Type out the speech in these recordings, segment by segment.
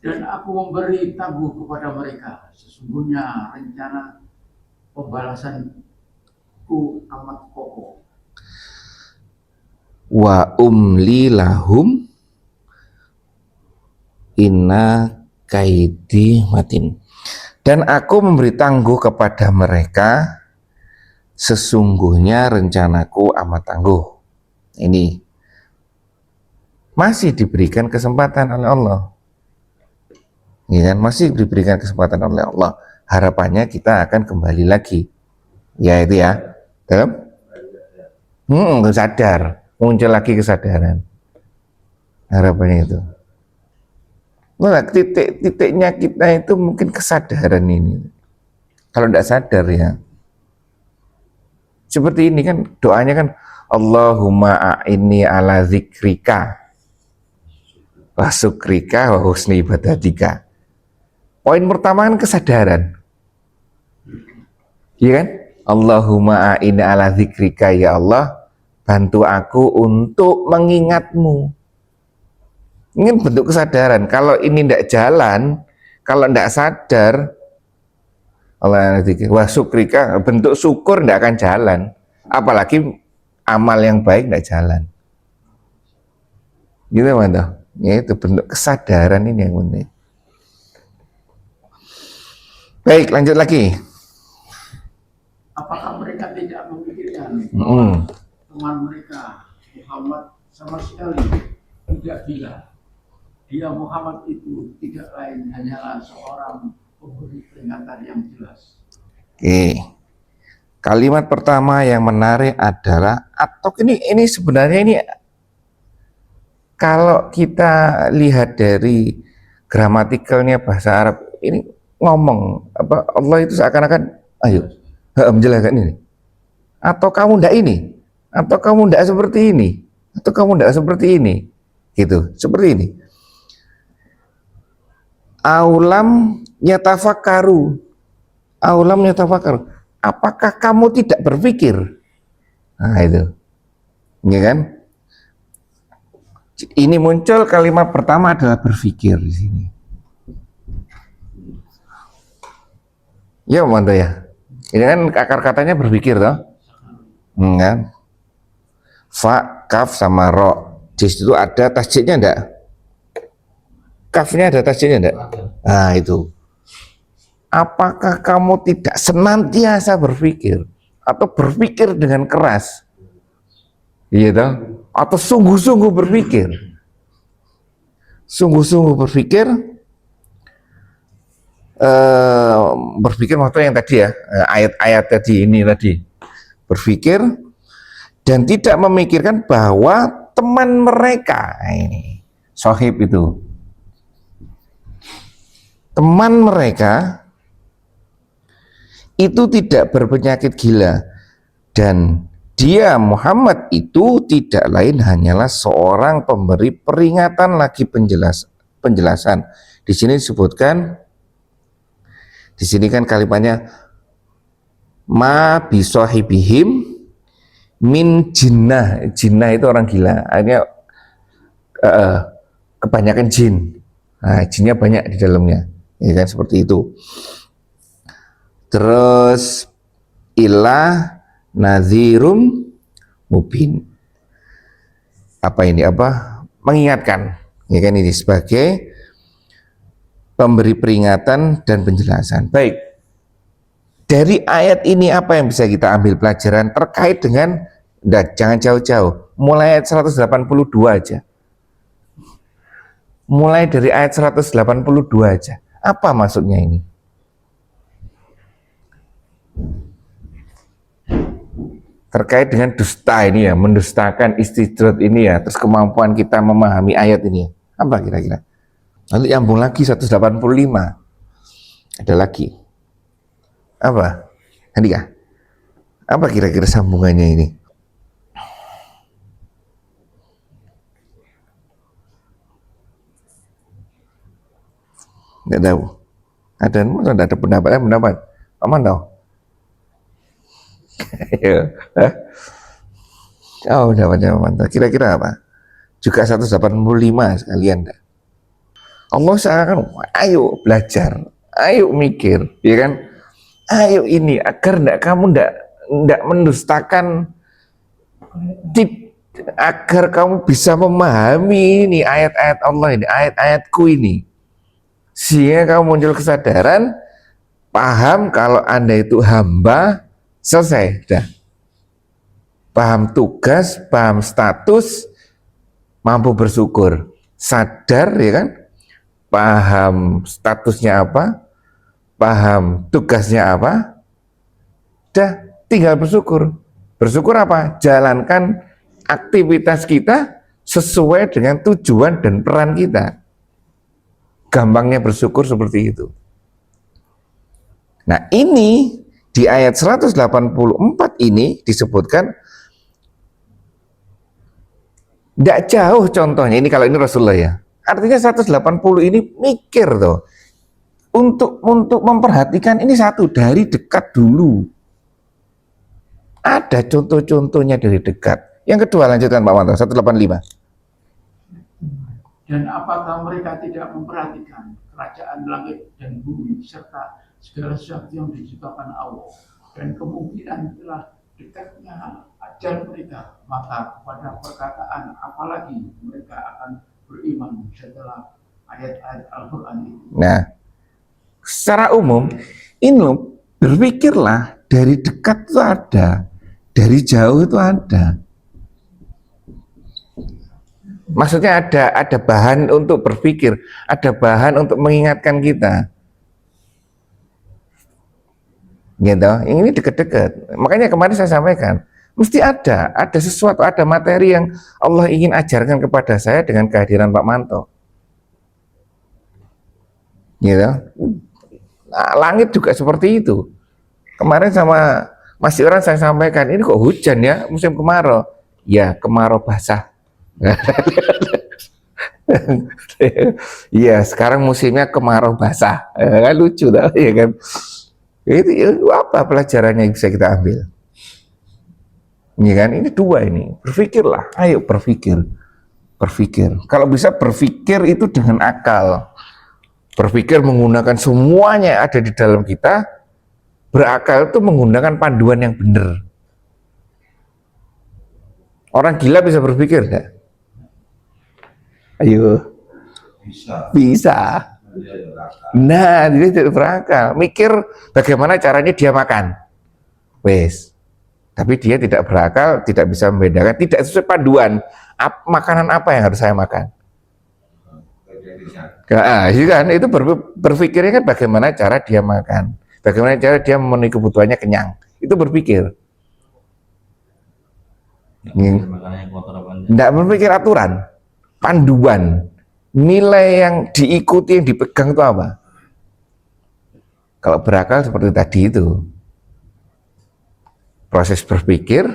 Dan aku memberi tangguh kepada mereka. Sesungguhnya rencana pembalasanku amat kokoh. Wa umli lahum inna kaidi matin. Dan aku memberi tangguh kepada mereka, sesungguhnya rencanaku amat tangguh. Ini masih diberikan kesempatan oleh Allah, ya kan? Masih diberikan kesempatan oleh Allah. Harapannya kita akan kembali lagi, ya itu ya, sadar, muncul lagi kesadaran. Harapannya itu. Nah, titiknya kita itu mungkin kesadaran ini. Kalau tidak sadar ya, seperti ini kan doanya kan, Allahumma a'inni ala zikrika wa syukrika wa husni ibadatika. Poin pertama kan kesadaran, iya kan? Allahumma a'inni ala zikrika, ya Allah, bantu aku untuk mengingatmu. Ini bentuk kesadaran. Kalau ini tidak jalan, kalau tidak sadar, Allah wah syukrika, bentuk syukur tidak akan jalan. Apalagi amal yang baik tidak jalan. Gitu mantap. Ya itu bentuk kesadaran ini yang penting. Baik, lanjut lagi. Apakah mereka tidak memikirkan teman mereka Muhammad sama sekali tidak gila? Dia Muhammad itu tidak lain hanyalah seorang pemberi peringatan yang jelas. Oke. Kalimat pertama yang menarik adalah atau ini sebenarnya ini kalau kita lihat dari gramatikalnya bahasa Arab ini ngomong apa Allah itu seakan-akan ayo menjelaskan ini. Atau kamu ndak ini, atau kamu ndak seperti ini, atau kamu ndak seperti ini, gitu, seperti ini. Aulam yatafakaru, aulam yatafakaru. Apakah kamu tidak berpikir? Nah itu, ya kan? Ini muncul kalimat pertama adalah berpikir di sini. Ya, mantap ya. Ini kan akar katanya berpikir, toh? Kan? Fa, kaf sama ro. Di situ ada tasjidnya enggak? Kafnya ada tasjidnya enggak? Nah itu. Apakah kamu tidak senantiasa berpikir atau berpikir dengan keras? Iya toh? Atau sungguh-sungguh berpikir? Sungguh-sungguh berpikir, berpikir maksudnya yang tadi ya, ayat-ayat tadi ini tadi. Berpikir dan tidak memikirkan bahwa teman mereka ini sohib itu teman mereka itu tidak berpenyakit gila dan dia Muhammad itu tidak lain hanyalah seorang pemberi peringatan lagi penjelasan. Di sini disebutkan, di sini kan kalimatnya ma bisohibihim min jinnah. Jinnah itu orang gila, akhirnya kebanyakan jin. Nah, jinnya banyak di dalamnya, ya kan, seperti itu. Terus ilah nadhirum mubin. Apa ini? Apa? Mengingatkan, ya kan, ini sebagai pemberi peringatan dan penjelasan. Baik. Dari ayat ini apa yang bisa kita ambil pelajaran terkait dengan, jangan jauh-jauh, mulai ayat 182 aja. Mulai dari ayat 182 aja. Apa maksudnya ini? Terkait dengan dusta ini ya, mendustakan istidrat ini ya, terus kemampuan kita memahami ayat ini ya. Apa kira-kira? Nanti nyambung lagi 185. Ada lagi. Apa? Handika? Apa kira-kira sambungannya ini? Nggak tahu. Ada pendapat. Aman tahu? Oh, pendapatnya mantap. Kira-kira apa? Juga 185 sekalian. Allah seakan, ayo belajar, ayo mikir, ya kan? Ayo ini agar kamu ndak mendustakan, agar kamu bisa memahami ini ayat-ayat Allah ini, ayat-ayatku ini, sehingga kamu muncul kesadaran, paham kalau Anda itu hamba, selesai, dah. Paham tugas, paham status, mampu bersyukur, sadar, ya kan? Paham statusnya apa, paham tugasnya apa, dah, tinggal bersyukur. Bersyukur apa? Jalankan aktivitas kita sesuai dengan tujuan dan peran kita. Gampangnya bersyukur seperti itu. Nah, ini di ayat 184 ini disebutkan tidak jauh contohnya. Ini kalau ini Rasulullah ya. Artinya 180 ini mikir tuh. Untuk memperhatikan ini satu dari dekat dulu. Ada contoh-contohnya dari dekat. Yang kedua lanjutkan Pak Manto, 185. Dan apakah mereka tidak memperhatikan kerajaan langit dan bumi serta segala sesuatu yang diciptakan Allah, dan kemungkinan telah dekatnya ajal mereka, maka kepada perkataan apalagi mereka akan beriman setelah ayat-ayat Al-Quran itu. Nah, secara umum ini berpikirlah, dari dekat itu ada, dari jauh itu ada. Maksudnya ada bahan untuk berpikir, ada bahan untuk mengingatkan kita. Gitu. Ini dekat-dekat. Makanya kemarin saya sampaikan, mesti ada sesuatu, ada materi yang Allah ingin ajarkan kepada saya dengan kehadiran Pak Manto. Gitu. Nah, langit juga seperti itu. Kemarin sama Mas Iran saya sampaikan, ini kok hujan ya, musim kemarau. Ya, kemarau basah. Iya, sekarang musimnya kemarau basah. Kan lucu dah, ya kan? Itu apa pelajarannya yang bisa kita ambil? Ya kan? Ini dua ini. Berpikirlah, ayo berpikir. Berpikir. Kalau bisa berpikir itu dengan akal. Berpikir menggunakan semuanya yang ada di dalam kita. Berakal itu menggunakan panduan yang benar. Orang gila bisa berpikir enggak? Ayo. Bisa. Nah, dia tidak berakal. Mikir bagaimana caranya dia makan. Wes. Tapi dia tidak berakal, tidak bisa membedakan, tidak sesuai panduan. Makanan apa yang harus saya makan? Nah, itu berpikirnya kan bagaimana cara dia makan. Bagaimana cara dia memenuhi kebutuhannya kenyang. Itu berpikir. Tidak berpikir aturan. Panduan, nilai yang diikuti, yang dipegang itu apa? Kalau berakal seperti tadi itu, proses berpikir,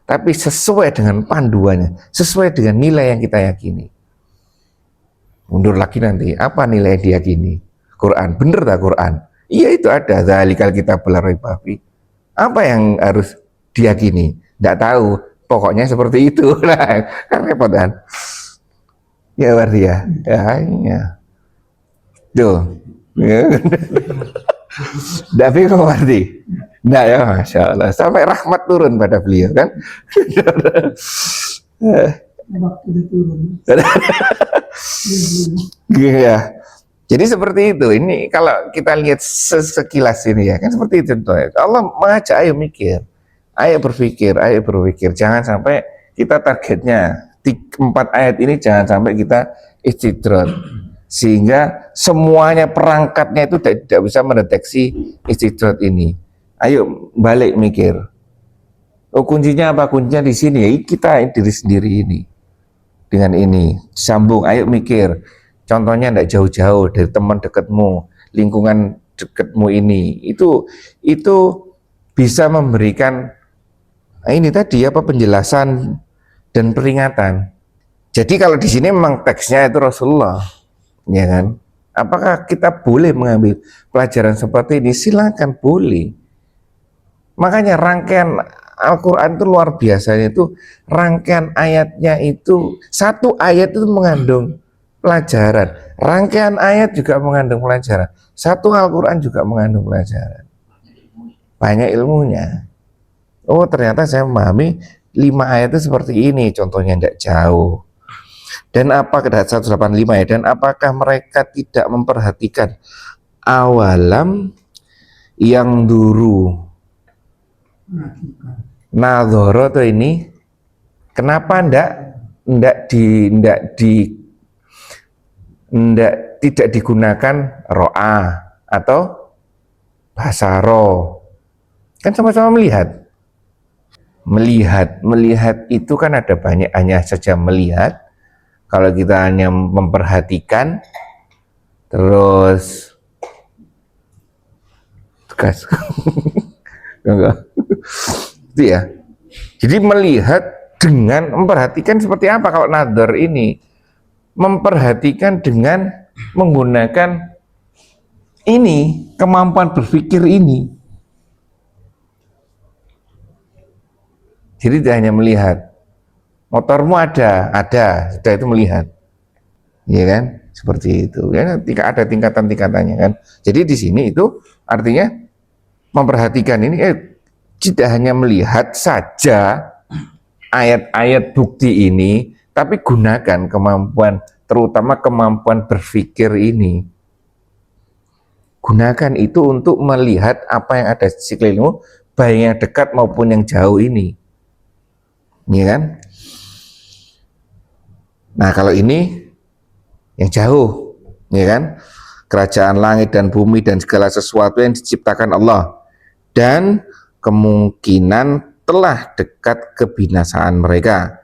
tapi sesuai dengan panduannya, sesuai dengan nilai yang kita yakini. Mundur lagi nanti, apa nilai yang diyakini? Quran, bener tak Quran? Iya itu ada, zalikal kitabul la raiba fi. Apa yang harus diyakini? Tidak tahu, pokoknya seperti itu. Nah, kan repot kan? Ya berarti ya, tuh, tapi kok berarti, nah ya masya Allah, sampai rahmat turun pada beliau kan, waktu turun. ya, jadi seperti itu. Ini kalau kita lihat sekilas ini ya, kan seperti itu. Allah mengajak ayo mikir, ayo berpikir, jangan sampai kita targetnya 4 ayat ini jangan sampai kita istidrat, sehingga semuanya perangkatnya itu tidak bisa mendeteksi istidrat ini. Ayo balik mikir. Oh, kuncinya apa? Kuncinya di sini ya, kita diri sendiri ini. Dengan ini sambung, ayo mikir. Contohnya tidak jauh-jauh dari teman dekatmu, lingkungan dekatmu ini. Itu bisa memberikan ini tadi apa penjelasan dan peringatan. Jadi kalau di sini memang teksnya itu Rasulullah, ya kan? Apakah kita boleh mengambil pelajaran seperti ini? Silakan, boleh. Makanya rangkaian Al-Quran itu luar biasanya, itu rangkaian ayatnya itu, satu ayat itu mengandung pelajaran. Rangkaian ayat juga mengandung pelajaran. Satu Al-Quran juga mengandung pelajaran. Banyak ilmunya. Oh, ternyata saya memahami 5 ayat itu seperti ini. Contohnya tidak jauh. Dan apa kedat 185 ya? Dan apakah mereka tidak memperhatikan awalam yang dulu Perhatikan. nadhoro tuh ini? Kenapa tidak digunakan ro'a atau basaro? Kan sama-sama melihat itu kan ada banyak, hanya saja melihat. Kalau kita hanya memperhatikan terus tugas enggak itu ya. Jadi melihat dengan memperhatikan seperti apa? Kalau nadhar ini memperhatikan dengan menggunakan ini, kemampuan berpikir ini. Jadi tidak hanya melihat. Motormu ada, sudah itu melihat. Iya kan? Seperti itu. Ya, ada tingkatan-tingkatannya kan. Jadi di sini itu artinya memperhatikan ini tidak hanya melihat saja ayat-ayat bukti ini, tapi gunakan kemampuan, terutama kemampuan berpikir ini. Gunakan itu untuk melihat apa yang ada di sekelilingmu, baik yang dekat maupun yang jauh ini. Iya kan? Nah, kalau ini yang jauh, ya kan? Kerajaan langit dan bumi dan segala sesuatu yang diciptakan Allah, dan kemungkinan telah dekat kebinasaan mereka.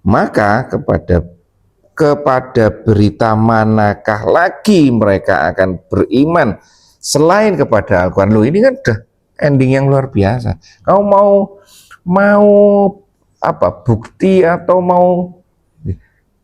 Maka kepada berita manakah lagi mereka akan beriman selain kepada Al-Quran? Loh, ini kan udah ending yang luar biasa. Kau mau apa, bukti atau mau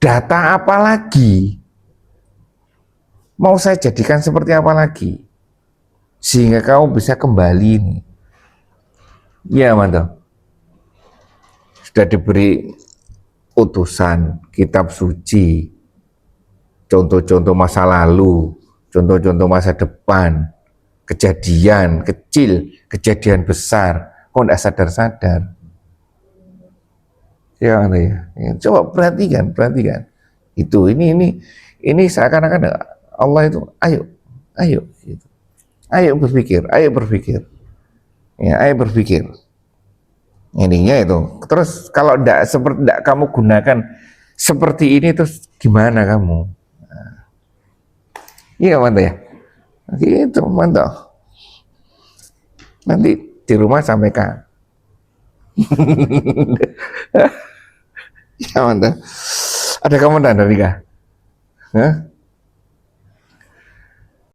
data apa lagi? Mau saya jadikan seperti apa lagi? Sehingga kau bisa kembali ini. Ya, mantap. Sudah diberi utusan, kitab suci, contoh-contoh masa lalu, contoh-contoh masa depan, kejadian kecil, kejadian besar. Kok tidak sadar-sadar? Ya, ya. Coba perhatikan. Itu ini seakan-akan Allah itu ayo gitu. Ayo berpikir. Ya, ayo berpikir. Ininya itu. Terus kalau tidak kamu gunakan seperti ini, terus gimana kamu? Iya, mantap ya. Gitu, mantap. Nanti di rumah sampaikan. Ya, mantap. Ada komentar dari Kak? Hah?